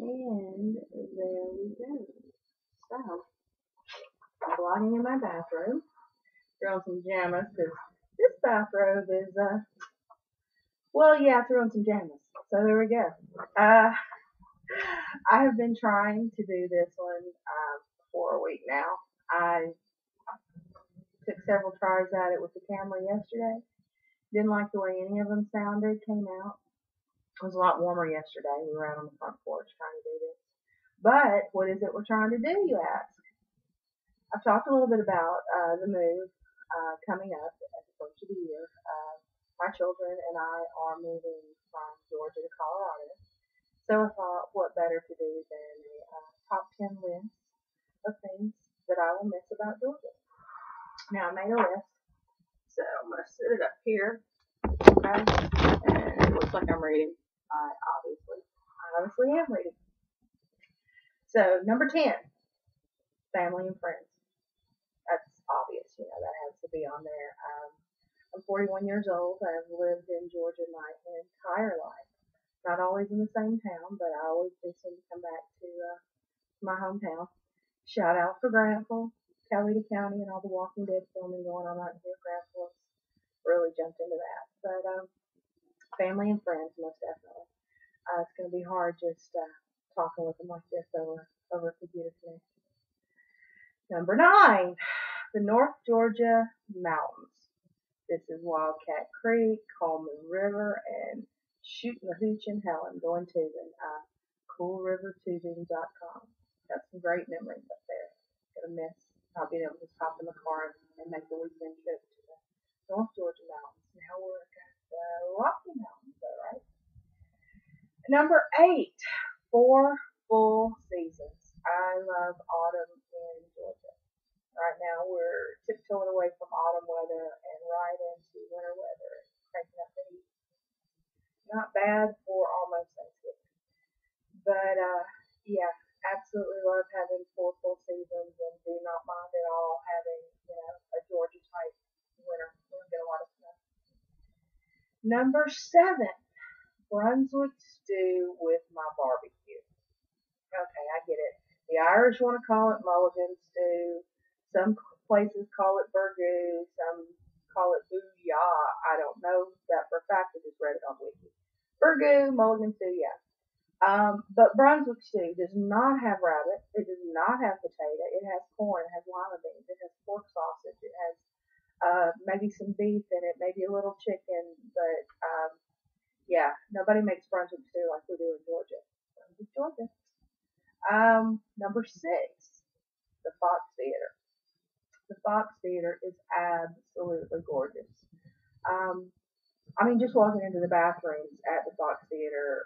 And there we go. So, I'm vlogging in my bathrobe. Throw on some pajamas because this bathrobe is, well, yeah, throw on some pajamas. So there we go. Uh, I have been trying to do this one for a week now. I took several tries at it with the camera yesterday. Didn't like the way any of them came out. It was a lot warmer yesterday. We were out on the front porch trying to do this. But what is it we're trying to do, you ask? I've talked a little bit about the move coming up at the first of the year. My children and I are moving from Georgia to Colorado. So I thought, what better to do than a top 10 list of things that I will miss about Georgia. Now, I made a list, so I'm going to set it up here. Okay? And it looks like I'm reading. I obviously am reading. So, number 10, family and friends. That's obvious, that has to be on there. I'm 41 years old. I've lived in Georgia my entire life. Not always in the same town, but I always do seem to come back to my hometown. Shout out for Grantville, Coweta County, and all the Walking Dead filming going on out here. Grantville really jumped into that. But family and friends, most definitely. It's going to be hard just talking with them like this over a computer connection. Number 9, the North Georgia Mountains. This is Wildcat Creek, Coleman River, and Shooting the Hooch in Helen, going tubing. CoolRiverTubing.com. Got some great memories up there. Gonna miss not being able to just hop in the car and make the weekend trip to the North Georgia Mountains. Now we're at the Rocky Mountains, though, right? Number 8, 4 full seasons. I love autumn in Georgia. Right now we're tiptoeing away from autumn weather and right into winter weather and cranking up the heat. Not bad for almost Thanksgiving. But yeah, absolutely love having 4 full seasons and do not mind at all having, a Georgia type winter. We're gonna get a lot of snow. Number 7, Brunswick stew with my barbecue. Okay, I get it. The Irish want to call it mulligan stew. Some places call it burgoo. Some call it booyah. I don't know that for a fact. I just read it on Wiki. Burgoo, mulligan stew, yeah. But Brunswick stew does not have rabbit. It does not have potato. It has corn. It has lima beans. It has pork sausage. It has maybe some beef in it, maybe a little chicken. But yeah, nobody makes Brunswick stew like we do in Georgia. Brunswick, Georgia. Number 6, the Fox Theater. The Fox Theater is absolutely gorgeous. Just walking into the bathrooms at the Fox Theater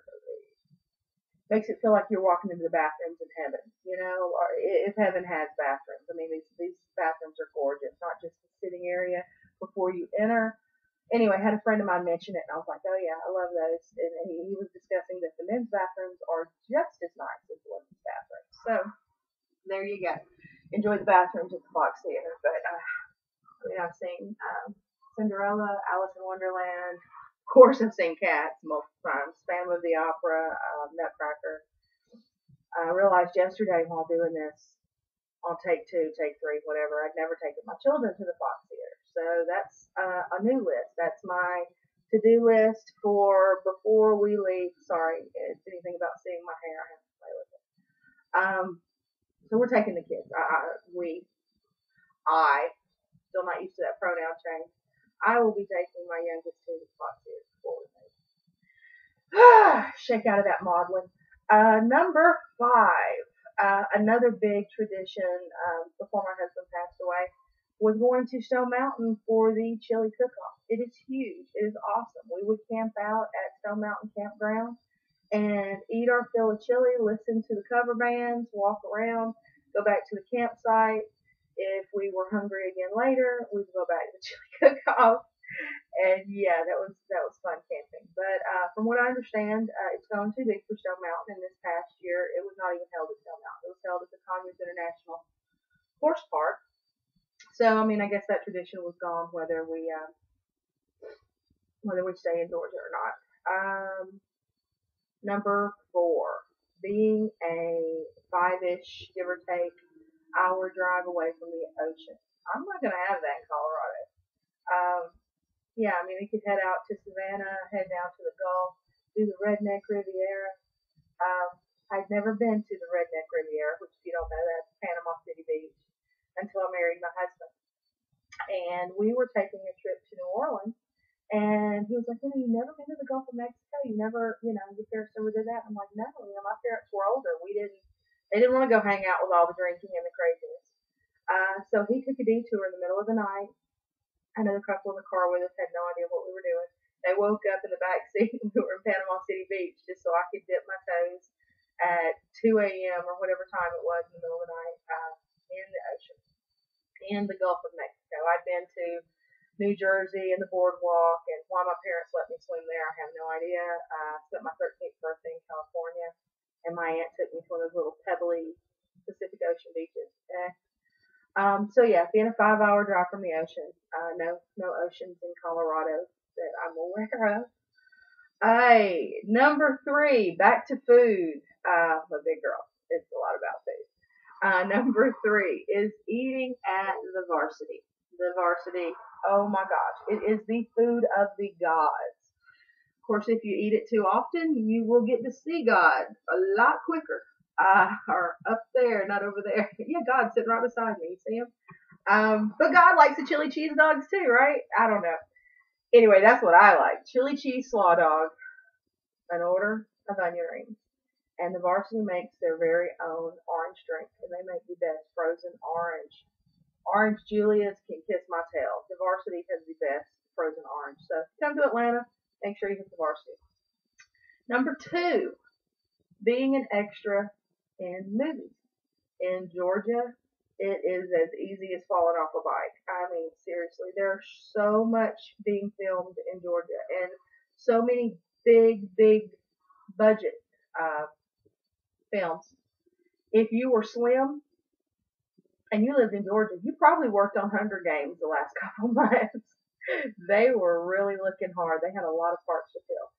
makes it feel like you're walking into the bathrooms in heaven, or if heaven has bathrooms. These bathrooms are gorgeous, not just the sitting area before you enter. Anyway, I had a friend of mine mention it, and I was like, oh yeah, I love those. And he was discussing that the men's bathrooms are just as nice as the women's bathrooms. So, there you go. Enjoy the bathrooms at the Fox Theater. But, I've seen Cinderella, Alice in Wonderland. Of course, I've seen Cats multiple times. Phantom of the Opera, Nutcracker. I realized yesterday while doing this on take 2, take 3, whatever, I'd never taken my children to the Fox Theater. So that's a new list. That's my to-do list for before we leave. Sorry, it's anything about seeing my hair. I have to play with it. So we're taking the kids. I, still not used to that pronoun change. I will be taking my youngest to the Fox Theater before we leave. Shake out of that maudlin. Number 5, another big tradition before my husband passed away was going to Stone Mountain for the chili cook-off. It is huge. It is awesome. We would camp out at Stone Mountain Campground and eat our fill of chili, listen to the cover bands, walk around, go back to the campsite. If we were hungry again later, we'd go back to the chili cook-off. And yeah, that was fun camping. But from what I understand, it's gone too big for Stone Mountain. And this past year, it was not even held at Stone Mountain. It was held at the Conyers International Horse Park. So I guess that tradition was gone, whether we stay in Georgia or not. Number 4, being a 5-ish, give or take, hour drive away from the ocean. I'm not going to have that in Colorado. Um, yeah, I mean, we could head out to Savannah, head down to the Gulf, do the Redneck Riviera. I'd never been to the Redneck Riviera, which, if you don't know, that's Panama City Beach, until I married my husband. And we were taking a trip to New Orleans. And he was like, you never been to the Gulf of Mexico? You never, your parents never did that? I'm like, no, my parents were older. They didn't want to go hang out with all the drinking and the craziness. So he took a detour in the middle of the night. Another couple in the car with us had no idea what we were doing. They woke up in the back seat and we were in Panama City Beach just so I could dip my toes at 2 a.m. or whatever time it was in the middle of the night in the ocean, in the Gulf of Mexico. I'd been to New Jersey and the boardwalk, and why my parents let me swim there, I have no idea. I spent my 13th birthday in California, and my aunt took me to one of those little pebbly Pacific Ocean beaches. So yeah, being a 5-hour drive from the ocean, no oceans in Colorado that I'm aware of. Number 3, back to food. I'm a big girl. It's a lot about food. Number 3 is eating at the Varsity. The Varsity, oh my gosh, it is the food of the gods. Of course, if you eat it too often, you will get to see God a lot quicker. Or up there, not over there. Yeah, God's sitting right beside me. You see him? But God likes the chili cheese dogs too, right? I don't know. Anyway, that's what I like. Chili cheese slaw dog, an order of onion rings. And the Varsity makes their very own orange drink, and they make the best frozen orange. Orange Julius can kiss my tail. The Varsity has the best frozen orange. So if you come to Atlanta, make sure you hit the Varsity. Number 2, being an extra in movies. In Georgia, it is as easy as falling off a bike. I mean, seriously, there's so much being filmed in Georgia, and so many big budget films. If you were slim and you lived in Georgia, you probably worked on Hunger Games the last couple months. They were really looking hard. They had a lot of parts to fill.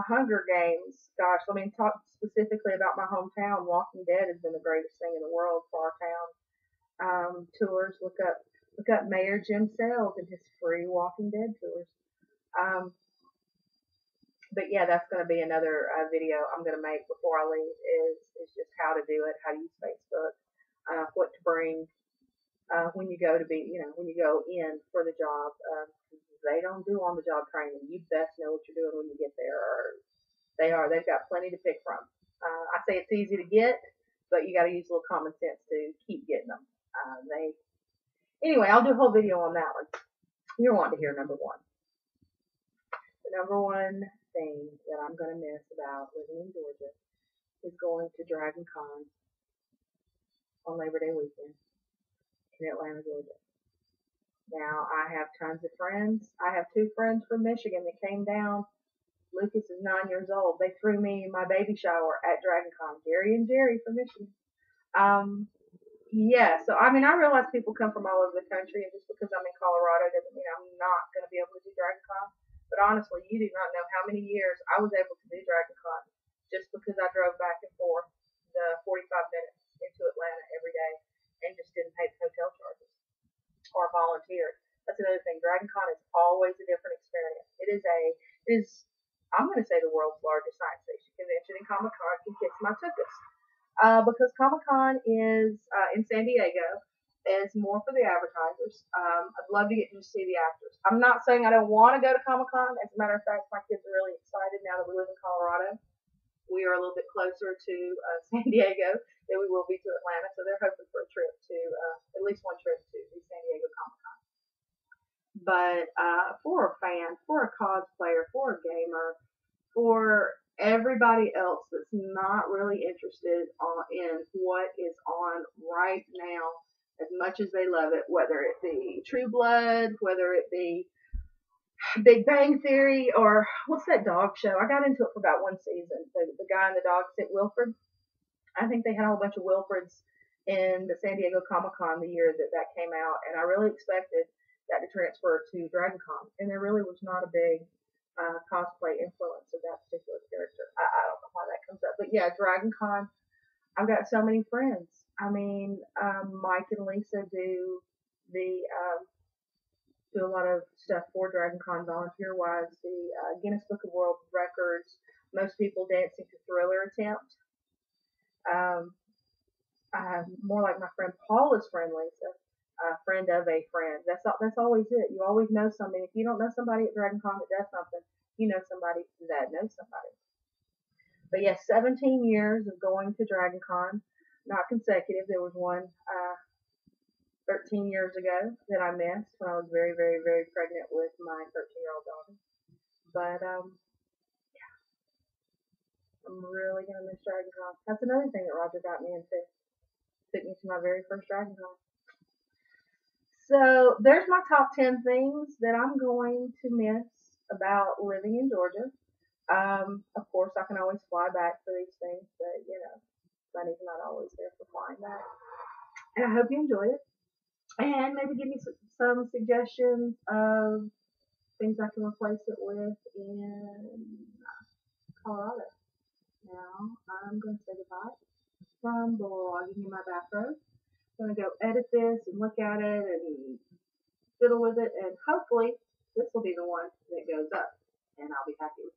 Hunger Games, gosh, let me talk specifically about my hometown. Walking Dead has been the greatest thing in the world for our town. Tours, look up Mayor Jim Sells and his free Walking Dead tours. But yeah, that's going to be another video I'm going to make before I leave, is just how to do it, how to use Facebook, what to bring when you go when you go in for the job. They don't do on-the-job training. You best know what you're doing when you get there, or they've got plenty to pick from. I say it's easy to get, but you got to use a little common sense to keep getting them. Anyway, I'll do a whole video on that one. You're wanting to hear number 1. The number 1 thing that I'm going to miss about living in Georgia is going to Dragon Con on Labor Day weekend in Atlanta, Georgia. Now, I have tons of friends. I have 2 friends from Michigan that came down. Lucas is 9 years old. They threw me my baby shower at Dragon Con. Gary and Jerry from Michigan. Yeah, so I mean, I realize people come from all over the country, and just because I'm in Colorado doesn't mean I'm not going to be able to do Dragon Con. But honestly, you do not know how many years I was able to do Dragon Con just because I drove back and forth the 45 minutes into Atlanta every day and just didn't pay the hotel charges or volunteered. That's another thing. Dragon Con is always a different experience. It is I'm going to say the world's largest science fiction convention, and Comic-Con can kiss my tuchus. Because Comic-Con is in San Diego, is more for the advertisers. I'd love to get to see the actors. I'm not saying I don't want to go to Comic-Con. As a matter of fact, my kids are really excited now that we live in Colorado. We are a little bit closer to San Diego than we will be to Atlanta, so they're hoping for a trip to, at least one trip to the San Diego Comic-Con. But for a fan, for a cosplayer, for a gamer, for everybody else that's not really interested in what is on right now as much as they love it, whether it be True Blood, whether it be Big Bang Theory, or what's that dog show? I got into it for about 1 season. The guy and the dog, St. Wilfred. I think they had a whole bunch of Wilfreds in the San Diego Comic-Con the year that came out, and I really expected that to transfer to Dragon Con, and there really was not a big cosplay influence of that particular character. I don't know why that comes up. But yeah, Dragon Con, I've got so many friends. I mean, Mike and Lisa the do a lot of stuff for Dragon Con volunteer wise. The Guinness Book of World Records. Most people dancing to Thriller attempt. Um, More like my friend Paula's friend Lisa, a friend of a friend. That's always it. You always know somebody. If you don't know somebody at Dragon Con that does something, you know somebody that knows somebody. But yes, 17 years of going to Dragon Con, not consecutive. There was one 13 years ago that I missed when I was very, very, very pregnant with my 13-year-old daughter. But I'm really gonna miss Dragon Con. That's another thing that Roger got me into. Took me to my very first Dragon Con. So there's my top 10 things that I'm going to miss about living in Georgia. Of course, I can always fly back for these things, but money's not always there for flying back. And I hope you enjoy it. And maybe give me some suggestions of things I can replace it with in Colorado. Now I'm going to say goodbye from blogging in my bathrobe. I'm going to go edit this and look at it and fiddle with it, and hopefully this will be the one that goes up, and I'll be happy with it.